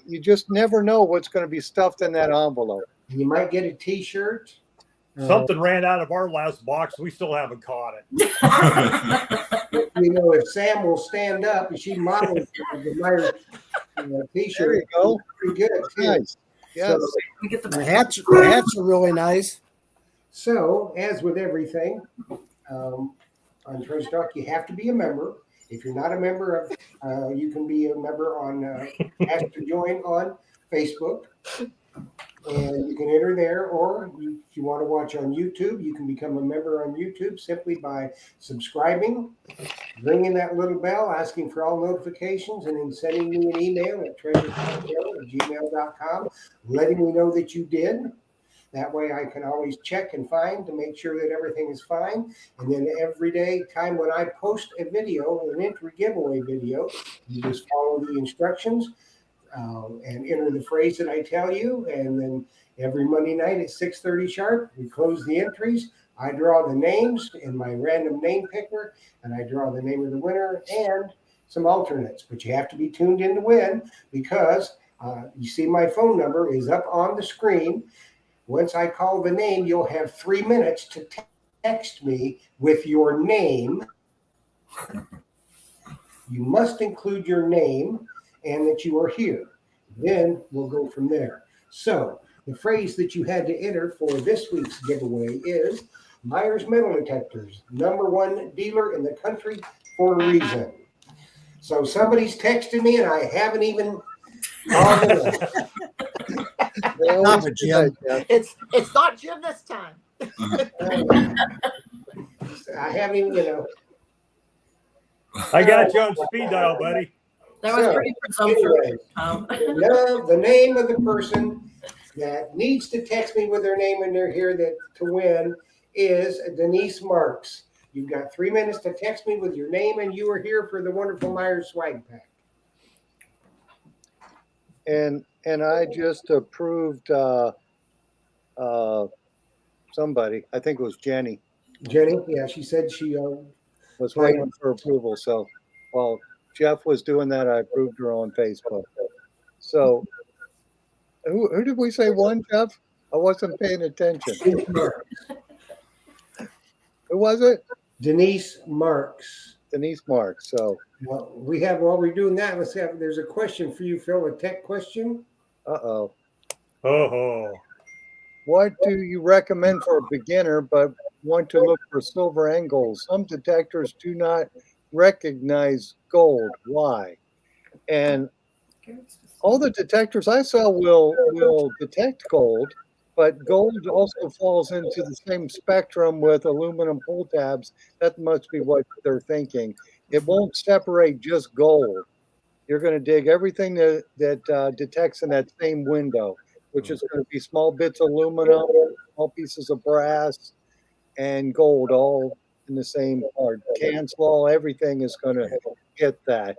You just never know what's going to be stuffed in that envelope. you might get a T-shirt. Something ran out of our last box. We still haven't caught it. If Sam will stand up and she models the Myers There T-shirt, you go. pretty good too. Nice. Yes. We get The the hats are really nice. So, as with everything on Treasure Talk, you have to be a member. If you're not a member of, you can be a member on Ask to Join on Facebook. And you can enter there, or if you want to watch on YouTube, you can become a member on YouTube simply by subscribing, ringing that little bell, asking for all notifications, and then sending me an email at treasuretalkshow@gmail.com, letting me know that you did. That way I can always check and find to make sure that everything is fine. And then every day time when I post a video, an entry giveaway video, you just follow the instructions. And enter the phrase that I tell you. And then every Monday night at 6:30 sharp, we close the entries. I draw the names in my random name picker, and I draw the name of the winner and some alternates. But you have to be tuned in to win because you see my phone number is up on the screen. Once I call the name, you'll have 3 minutes to text me with your name. You must include your name and that you are here. Then we'll go from there. So the phrase that you had to enter for this week's giveaway is Myers Metal Detectors, #1 dealer in the country for a reason. So somebody's texting me and I haven't even called them. They always Stop it, do Jim. that, Jeff. It's not Jim this time. I haven't even, I got you on speed dial, buddy. that was So, pretty presumptuous. anyway, Tom. the name of the person that needs to text me with their name and they're here to win is Denise Marks. You've got 3 minutes to text me with your name and you are here for the wonderful Myers swag pack. And I just approved somebody. I think it was Jenny Jenny, yeah, she said she was waiting for approval. So while Jeff was doing that, I approved her on Facebook. So who did we say won, Jeff? I wasn't paying attention. Who was it? Denise Marks. Denise Marks. So Well, while we're doing that, there's a question for you, Phil, a tech question. uh-oh. Oh, What do you recommend for a beginner but want to look for silver and gold? Some detectors do not recognize gold. Why? And all the detectors I sell will detect gold, but gold also falls into the same spectrum with aluminum pull tabs. That must be what they're thinking. It won't separate just gold. You're going to dig everything that detects in that same window, which is going to be small bits of aluminum, small pieces of brass, and gold all in the same part. Cancel, everything is going to get that.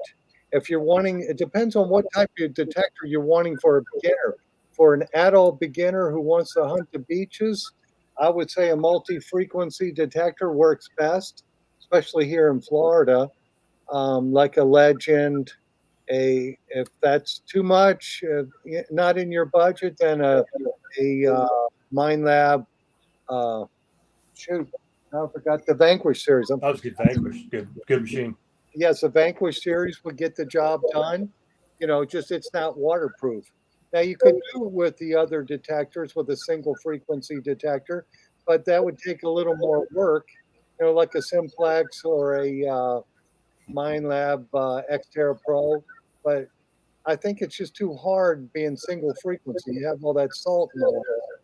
If you're wanting, it depends on what type of detector you're wanting for a beginner. For an adult beginner who wants to hunt the beaches, I would say a multi-frequency detector works best, especially here in Florida, like a Legend. If that's too much, not in your budget, then a Mind Lab. Shoot, I forgot the Vanquish series. That was good. Vanquish, good machine. Yes, the Vanquish series would get the job done. Just it's not waterproof. Now you could do it with the other detectors with a single frequency detector, but that would take a little more work. Like a Simplex or a MindLab Xterra Pro. But I think it's just too hard being single frequency. You have all that salt in the water,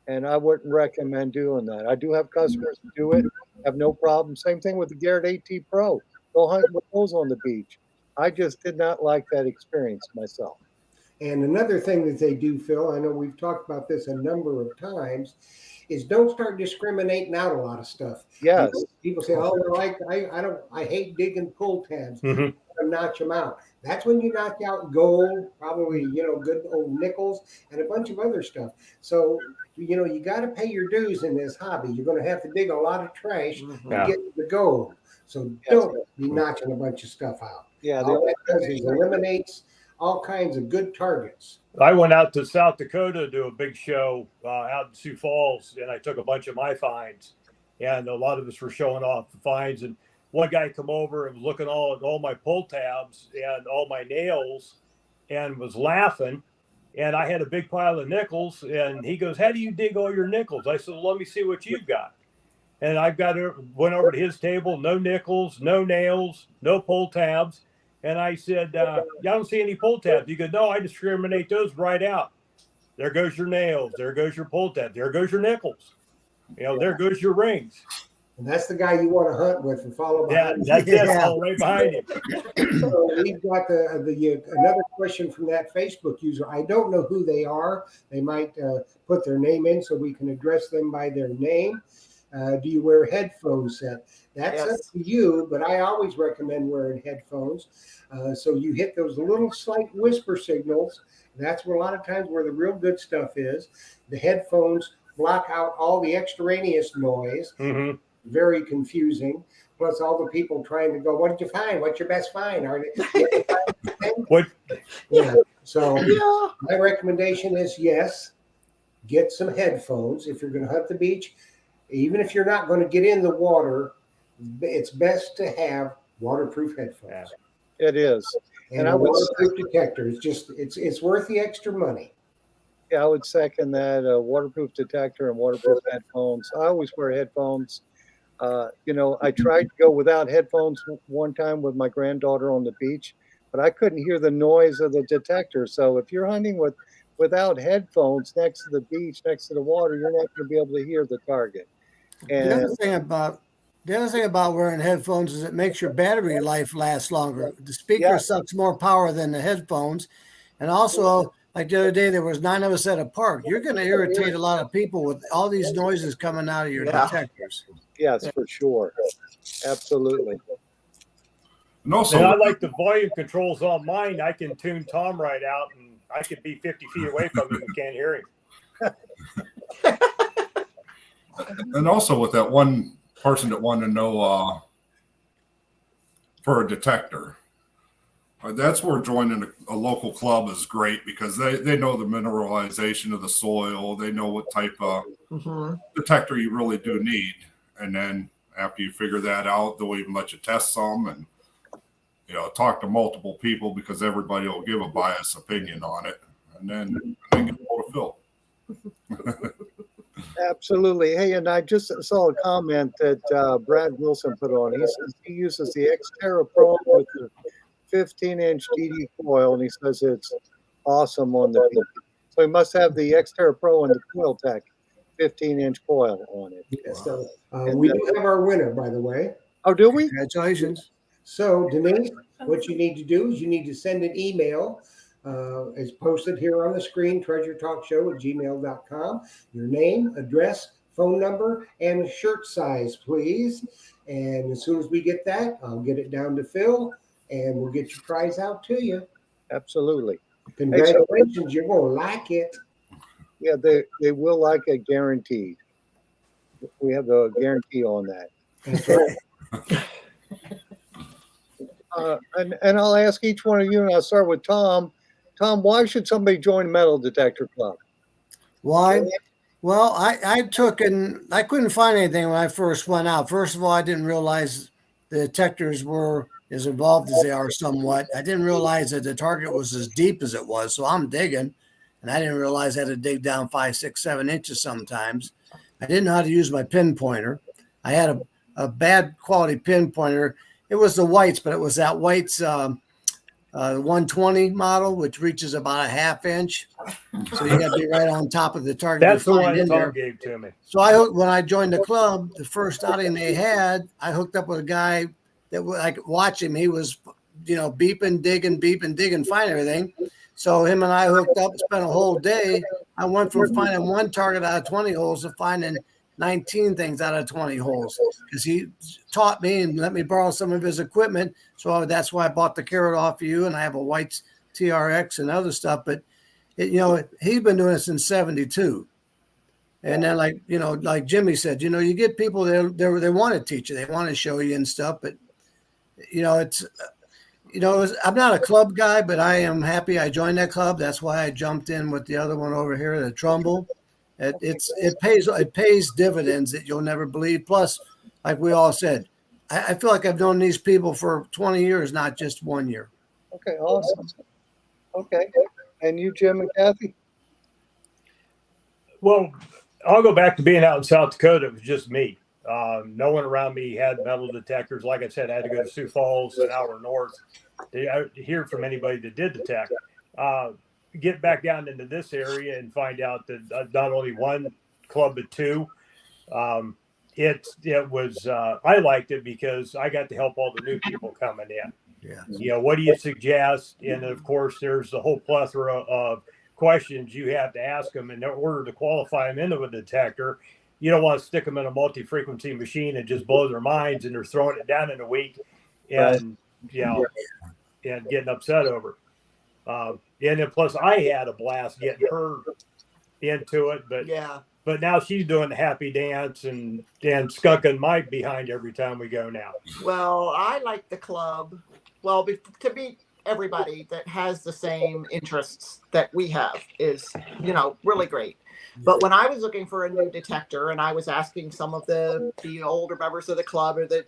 and I wouldn't recommend doing that. I do have customers who do it, have no problem. Same thing with the Garrett AT Pro. Go hunting with those on the beach. I just did not like that experience myself. And another thing that they do, Phil, I know we've talked about this a number of times, is don't start discriminating out a lot of stuff. Yes. People say, "Oh, well, I hate digging pull tabs. Mhm. Notch them out." That's when you knock out gold, probably good old nickels, and a bunch of other stuff. So you got to pay your dues in this hobby. You're going to have to dig a lot of trash to get the gold. So don't be notching a bunch of stuff out. Yeah, all that does is eliminates all kinds of good targets. I went out to South Dakota to do a big show out in Sioux Falls, and I took a bunch of my finds, and a lot of us were showing off the finds. And one guy come over and was looking at all my pull tabs and all my nails, and was laughing. And I had a big pile of nickels, and he goes, "How do you dig all your nickels?" I said, "Well, let me see what you've got." And went over to his table, no nickels, no nails, no pull tabs. And I said, "I don't see any pull tabs." He goes, "No, I discriminate those right out. There goes your nails. There goes your pull tab. There goes your nickels. There goes your rings." And that's the guy you want to hunt with and follow behind. That's it. Follow right behind him. So we've got another question from that Facebook user. I don't know who they are. They might put their name in so we can address them by their name. Do you wear headphones set? That's up to you, but I always recommend wearing headphones. So you hit those little slight whisper signals. That's where a lot of times where the real good stuff is. The headphones block out all the extraneous noise. Mm-hmm. Very confusing. Plus all the people trying to go, "What did you find? What's your best find?" What? Yeah. So my recommendation is yes, get some headphones if you're going to hunt the beach. Even if you're not going to get in the water, it's best to have waterproof headphones. It is. And a waterproof detector. It's worth the extra money. Yeah, I would second that. A waterproof detector and waterproof headphones. I always wear headphones. I tried to go without headphones one time with my granddaughter on the beach, but I couldn't hear the noise of the detector. So if you're hunting without headphones next to the beach, next to the water, you're not going to be able to hear the target. And The other thing about wearing headphones is it makes your battery life last longer. The speaker sucks more power than the headphones. And also, like the other day, there was 9 of us at a park. You're going to irritate a lot of people with all these noises coming out of your detectors. Yes, for sure. Absolutely. And also, And I like the volume controls on mine. I can tune Tom right out, and I could be 50 feet away from him and can't hear him. and also with that one person that wanted to know for a detector, that's where joining a local club is great because they know the mineralization of the soil. They know what type of detector you really do need. And then after you figure that out, they'll even let you test some and talk to multiple people because everybody will give a biased opinion on it. And then get hold of Phil. Absolutely. Hey, and I just saw a comment that Brad Wilson put on. He says he uses the Xterra Pro with the 15-inch DD coil, and he says it's awesome on the beach. So he must have the Xterra Pro and the Coil Tech 15-inch coil on it. So we do have our winner, by the way. Oh, do we? Congratulations. So Denise, what you need to do is you need to send an email as posted here on the screen, treasuretalkshow@gmail.com. Your name, address, phone number, and shirt size, please. And as soon as we get that, I'll get it down to Phil, and we'll get your prize out to you. Absolutely. Congratulations, you're going to like it. Yeah, they will like it, guaranteed. We have a guarantee on that. That's right. And I'll ask each one of you, and I'll start with Tom. Tom, why should somebody join Metal Detector Club? Why? Well, I took and I couldn't find anything when I first went out. First of all, I didn't realize the detectors were as involved as they are somewhat. I didn't realize that the target was as deep as it was. So I'm digging, and I didn't realize I had to dig down 5, 6, 7 inches sometimes. I didn't know how to use my pinpointer. I had a bad quality pinpointer. It was the Whites, but it was that Whites 120 model, which reaches about a 1/2 inch. So you got to be right on top of the target. That's the to one find in Tom there. gave to me. So when I joined the club, the first outing they had, I hooked up with a guy that I could watch him. He was, beeping, digging, find everything. So him and I hooked up, spent a whole day. I went from finding one target out of 20 holes to finding 19 things out of 20 holes because he taught me and let me borrow some of his equipment. So that's why I bought the Carrot off of you, and I have a White's TRX and other stuff. But he's been doing it since '72. And then, like Jimmy said, you get people they want to teach you, they want to show you and stuff. But I'm not a club guy, but I am happy I joined that club. That's why I jumped in with the other one over here, the Trumbull. It pays dividends that you'll never believe. Plus, like we all said, I feel like I've known these people for 20 years, not just 1 year. Okay, awesome. Okay, and you, Jim and Kathy? Well, I'll go back to being out in South Dakota. It was just me. No one around me had metal detectors. Like I said, I had to go to Sioux Falls, an hour north, to hear from anybody that did detect. Get back down into this area and find out that not only one club but two. It was I liked it because I got to help all the new people coming in. Yeah. What do you suggest? And of course, there's the whole plethora of questions you have to ask them in order to qualify them into a detector. You don't want to stick them in a multi-frequency machine and just blow their minds, and they're throwing it down in a week, and and getting upset over. And then plus, I had a blast getting her into it, but now she's doing the happy dance and skunking my behind every time we go now. Well, I like the club. Well, to meet everybody that has the same interests that we have is, really great. But when I was looking for a new detector and I was asking some of the older members of the club, or the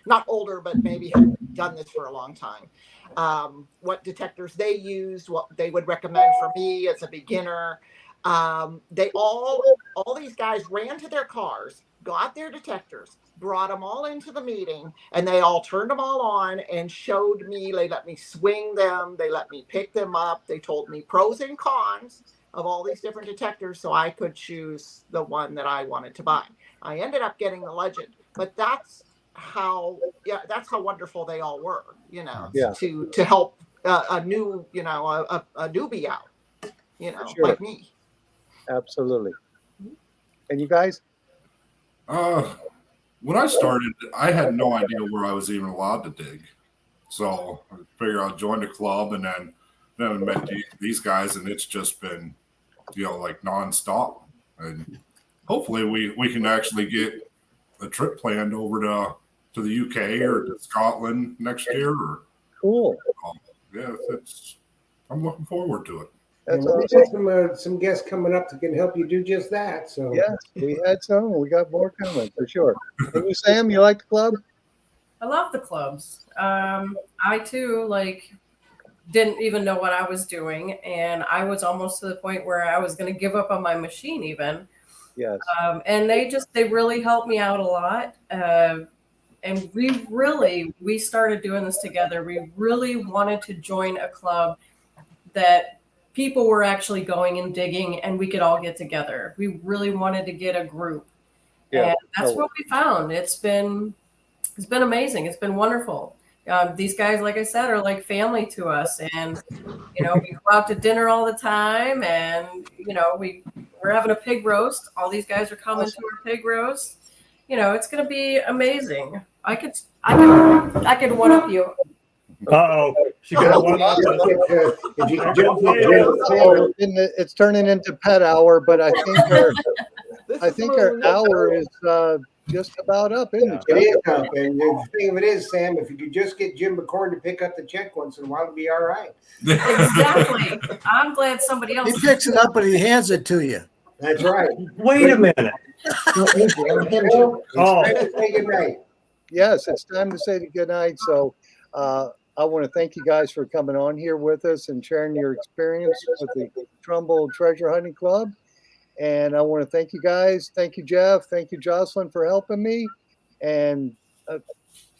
not older, but maybe had done this for a long time, what detectors they used, what they would recommend for me as a beginner, they all these guys ran to their cars, got their detectors, brought them all into the meeting, and they all turned them all on and showed me. They let me swing them. They let me pick them up. They told me pros and cons of all these different detectors so I could choose the one that I wanted to buy. I ended up getting the Legend, but that's how wonderful they all were, to help a newbie out, Sure. like me. Absolutely. And you guys? When I started, I had no idea where I was even allowed to dig. So I figured I'd join the club, and then met these guys, and it's just been, like nonstop. And hopefully we can actually get a trip planned over to the UK or to Scotland next year. Cool. I'm looking forward to it. That's we awesome. got some guests coming up that can help you do just that. So Yes, we had some. We got more coming for sure. And you, Sam, you like the club? I love the clubs. I too didn't even know what I was doing, and I was almost to the point where I was going to give up on my machine even. Yes. And they really helped me out a lot. And we started doing this together. We really wanted to join a club that people were actually going and digging, and we could all get together. We really wanted to get a group. Yeah. And that's what we found. It's been amazing. It's been wonderful. These guys, like I said, are like family to us, and we go out to dinner all the time, and we're having a pig roast. All these guys are coming to our pig roast. It's going to be amazing. I could one up you. Uh-oh. She got one up. It's turning into pet hour, but I think our hour is just about up, isn't it? it is up. And the thing of it is, Sam, if you could just get Jim McCord to pick up the check once in a while, it'd be all right. Exactly. I'm glad somebody else. He picks it up and he hands it to you. That's right. Wait a minute. Phil, it's Oh. time to say good night. Yes, it's time to say good night. So I want to thank you guys for coming on here with us and sharing your experience with the Trumbull Treasure Hunting Club. And I want to thank you guys. Thank you, Jeff. Thank you, Jocelyn, for helping me. And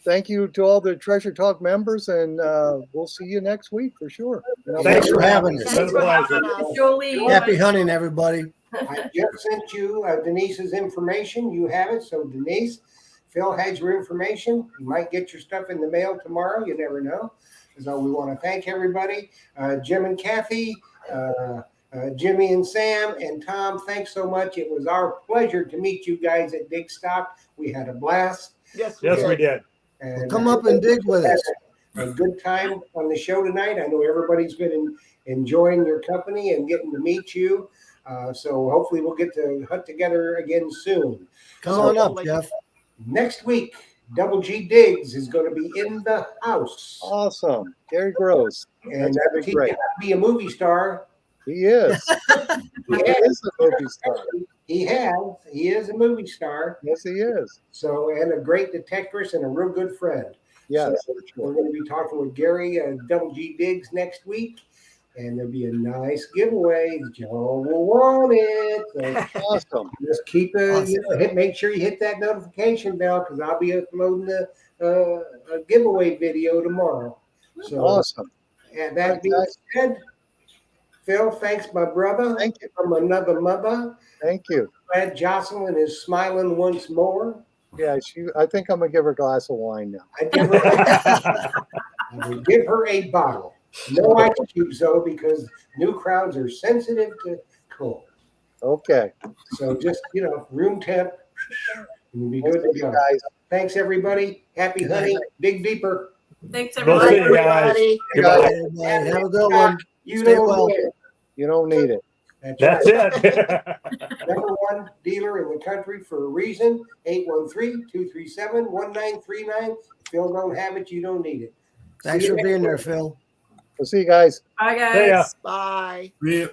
thank you to all the Treasure Talk members. And we'll see you next week for sure. Thanks for having us. It's been a pleasure. Jolie. Happy hunting, everybody. I just sent you Denise's information. You have it. So Denise, Phil has your information. You might get your stuff in the mail tomorrow. You never know. So we want to thank everybody. Jim and Kathy, Jimmy and Sam, and Tom, thanks so much. It was our pleasure to meet you guys at Dig Stock. We had a blast. Yes, We did. And Come up and dig with us. a good time on the show tonight. I know everybody's been enjoying your company and getting to meet you. So hopefully we'll get to hunt together again soon. Come on up, Jeff. Next week, Double G Diggs is going to be in the house. Awesome. Gary Gross. And That's he great. cannot be a movie star. He is. He is a movie star. He is a movie star. Yes, he is. So, and a great detectorist and a real good friend. Yes. So we're going to be talking with Gary Double G Diggs next week. And there'll be a nice giveaway. Joe will want it. So Awesome. just keep make sure you hit that notification bell because I'll be uploading a giveaway video tomorrow. So Awesome. and that being said, Phil, thanks, my brother. Thank you. From another mother. Thank you. Glad Jocelyn is smiling once more. Yeah, I think I'm gonna give her a glass of wine now. I will give her a bottle. No ice cubes though, because new crowds are sensitive to cold. Okay. So just room temp. We'll be good to go. Guys. Thanks everybody. Happy hunting. Dig deeper. Thanks, We'll see everybody. you guys. everybody. Goodbye. Everybody, have a good one. You Stay don't well. need it. You don't need it. That's it. Number one dealer in the country for a reason. 813-237-1939. If Phil don't have it, you don't need it. Thanks for being there, Phil. We'll see you guys. Bye, See ya. guys. Bye. Yeah.